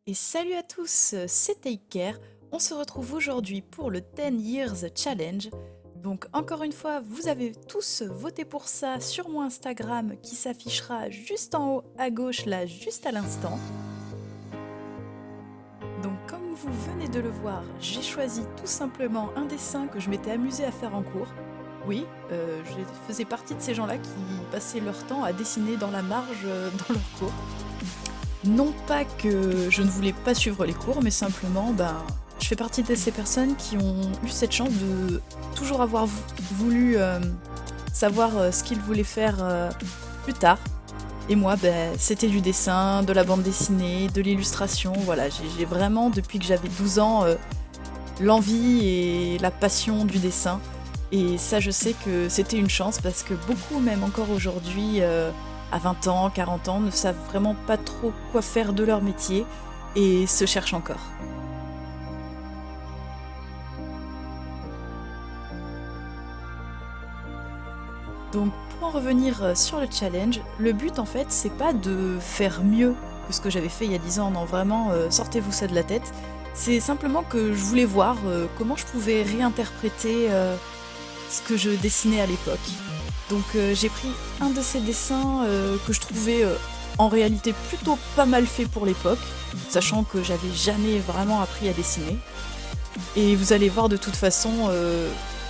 Et salut à tous, c'est Take Care. On se retrouve aujourd'hui pour le 10 Years Challenge. Donc encore une fois, vous avez tous voté pour ça sur mon Instagram qui s'affichera juste en haut à gauche là, juste à l'instant. Donc comme vous venez de le voir, j'ai choisi tout simplement un dessin que je m'étais amusée à faire en cours. Oui, je faisais partie de ces gens-là qui passaient leur temps à dessiner dans la marge dans leur cours. Non pas que je ne voulais pas suivre les cours, mais simplement, je fais partie de ces personnes qui ont eu cette chance de toujours avoir voulu savoir ce qu'ils voulaient faire plus tard. Et moi, c'était du dessin, de la bande dessinée, de l'illustration. Voilà, j'ai vraiment, depuis que j'avais 12 ans, l'envie et la passion du dessin. Et ça, je sais que c'était une chance parce que beaucoup, même encore aujourd'hui, à 20 ans, 40 ans, ne savent vraiment pas trop quoi faire de leur métier et se cherchent encore. Donc pour en revenir sur le challenge, le but en fait c'est pas de faire mieux que ce que j'avais fait il y a 10 ans, non vraiment sortez-vous ça de la tête. C'est simplement que je voulais voir comment je pouvais réinterpréter ce que je dessinais à l'époque. Donc j'ai pris un de ces dessins que je trouvais en réalité plutôt pas mal fait pour l'époque, sachant que j'avais jamais vraiment appris à dessiner. Et vous allez voir de toute façon,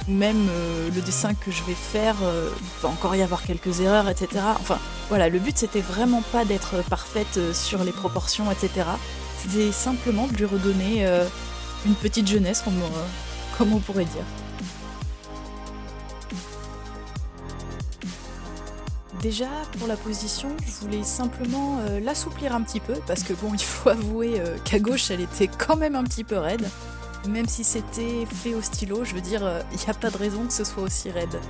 même le dessin que je vais faire, il va encore y avoir quelques erreurs, etc. Enfin voilà, le but c'était vraiment pas d'être parfaite sur les proportions, etc. C'était simplement de lui redonner une petite jeunesse, comme on pourrait dire. Déjà, pour la position, je voulais simplement l'assouplir un petit peu, parce que bon, il faut avouer qu'à gauche, elle était quand même un petit peu raide. Même si c'était fait au stylo, je veux dire, il n'y a pas de raison que ce soit aussi raide.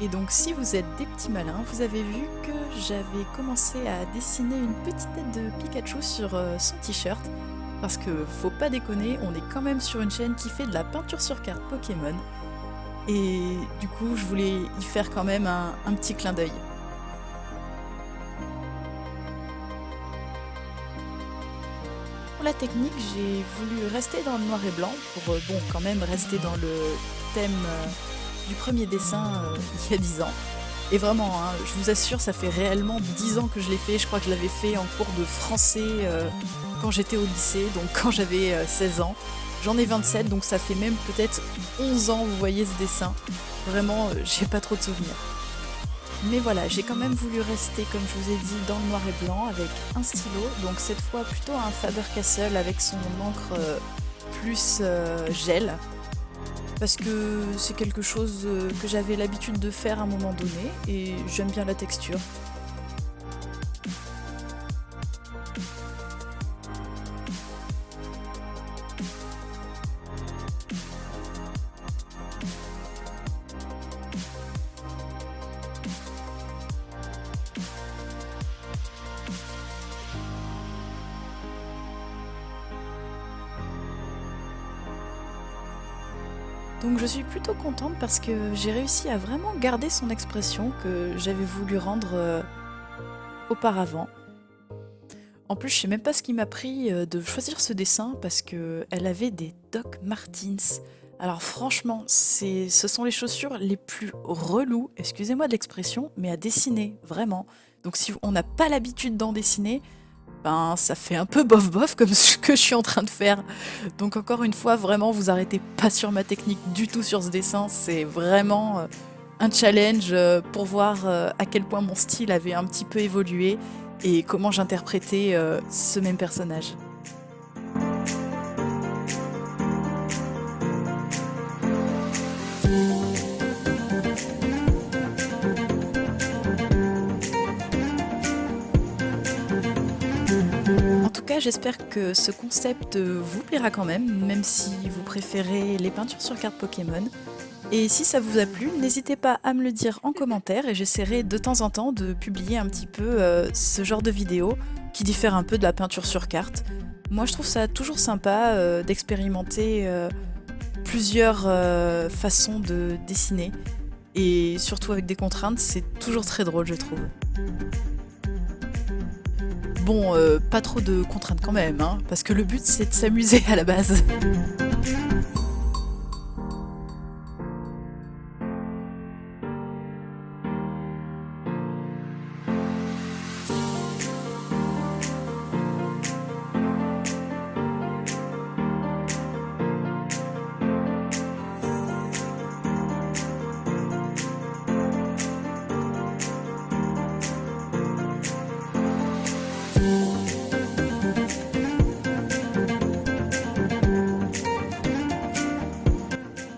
Et donc si vous êtes des petits malins, vous avez vu que j'avais commencé à dessiner une petite tête de Pikachu sur son t-shirt. Parce que faut pas déconner, on est quand même sur une chaîne qui fait de la peinture sur carte Pokémon. Et du coup, je voulais y faire quand même un petit clin d'œil. Pour la technique, j'ai voulu rester dans le noir et blanc pour, bon, quand même rester dans le thème du premier dessin il y a 10 ans. Et vraiment, hein, je vous assure, ça fait réellement 10 ans que je l'ai fait. Je crois que je l'avais fait en cours de français quand j'étais au lycée, donc quand j'avais 16 ans. J'en ai 27, donc ça fait même peut-être 11 ans, vous voyez ce dessin. Vraiment, j'ai pas trop de souvenirs. Mais voilà, j'ai quand même voulu rester, comme je vous ai dit, dans le noir et blanc avec un stylo. Donc cette fois plutôt un Faber-Castell avec son encre plus gel. Parce que c'est quelque chose que j'avais l'habitude de faire à un moment donné et j'aime bien la texture. Donc je suis plutôt contente parce que j'ai réussi à vraiment garder son expression que j'avais voulu rendre auparavant. En plus, je sais même pas ce qui m'a pris de choisir ce dessin parce que elle avait des Doc Martens. Alors franchement, ce sont les chaussures les plus reloues, excusez-moi de l'expression, mais à dessiner, vraiment. Donc si on n'a pas l'habitude d'en dessiner, ben ça fait un peu bof bof comme ce que je suis en train de faire. Donc encore une fois, vraiment, vous arrêtez pas sur ma technique du tout sur ce dessin. C'est vraiment un challenge pour voir à quel point mon style avait un petit peu évolué et comment j'interprétais ce même personnage. En tout cas, j'espère que ce concept vous plaira quand même si vous préférez les peintures sur carte Pokémon. Et si ça vous a plu, n'hésitez pas à me le dire en commentaire et j'essaierai de temps en temps de publier un petit peu ce genre de vidéo qui diffère un peu de la peinture sur carte. Moi je trouve ça toujours sympa d'expérimenter plusieurs façons de dessiner. Et surtout avec des contraintes, c'est toujours très drôle, je trouve. Bon, pas trop de contraintes quand même, hein, parce que le but c'est de s'amuser à la base.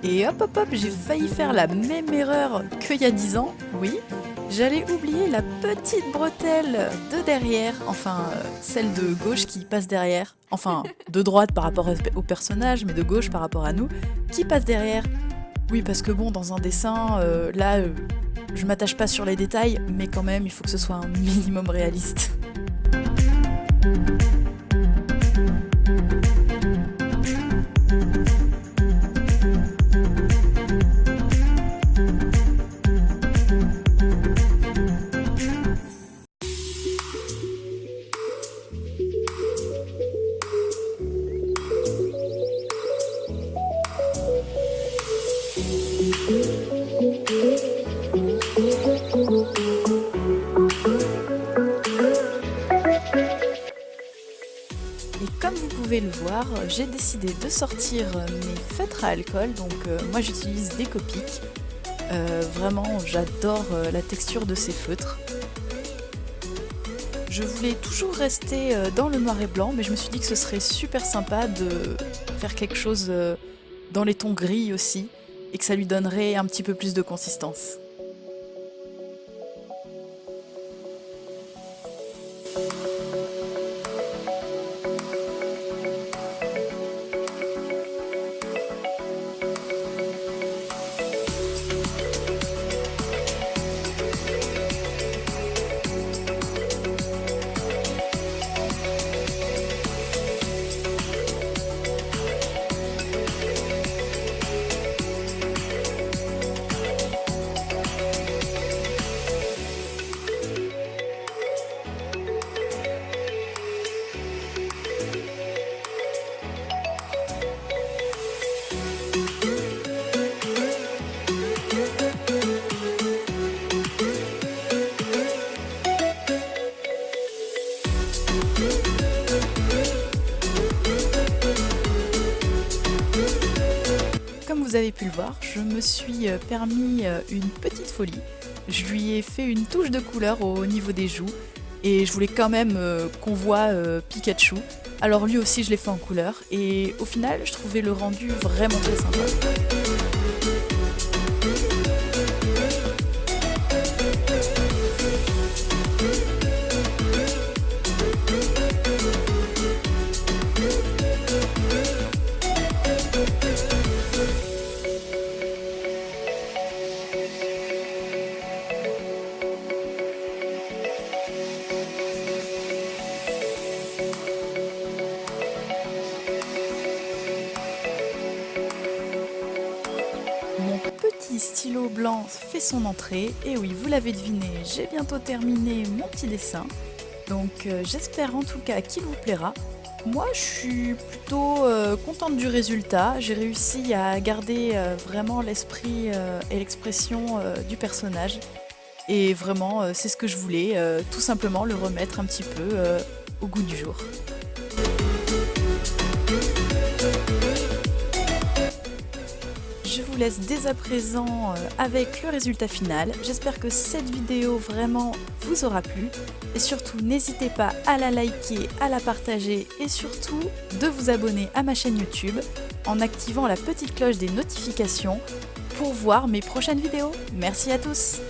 Et hop hop hop, j'ai failli faire la même erreur qu'il y a 10 ans, oui. J'allais oublier la petite bretelle de derrière, enfin celle de gauche qui passe derrière, enfin de droite par rapport au personnage, mais de gauche par rapport à nous, qui passe derrière. Oui, parce que bon, dans un dessin, je m'attache pas sur les détails, mais quand même, il faut que ce soit un minimum réaliste. Et comme vous pouvez le voir, j'ai décidé de sortir mes feutres à alcool, donc moi j'utilise des Copic. Vraiment, j'adore la texture de ces feutres. Je voulais toujours rester dans le noir et blanc, mais je me suis dit que ce serait super sympa de faire quelque chose dans les tons gris aussi, et que ça lui donnerait un petit peu plus de consistance. Comme vous avez pu le voir, je me suis permis une petite folie. Je lui ai fait une touche de couleur au niveau des joues et je voulais quand même qu'on voit Pikachu. Alors lui aussi je l'ai fait en couleur et au final je trouvais le rendu vraiment très sympa. Mon petit stylo blanc fait son entrée, et oui, vous l'avez deviné, j'ai bientôt terminé mon petit dessin, donc j'espère en tout cas qu'il vous plaira. Moi je suis plutôt contente du résultat, j'ai réussi à garder vraiment l'esprit et l'expression du personnage, et vraiment c'est ce que je voulais, tout simplement le remettre un petit peu au goût du jour. Je vous laisse dès à présent avec le résultat final. J'espère que cette vidéo vraiment vous aura plu. Et surtout, n'hésitez pas à la liker, à la partager et surtout de vous abonner à ma chaîne YouTube en activant la petite cloche des notifications pour voir mes prochaines vidéos. Merci à tous!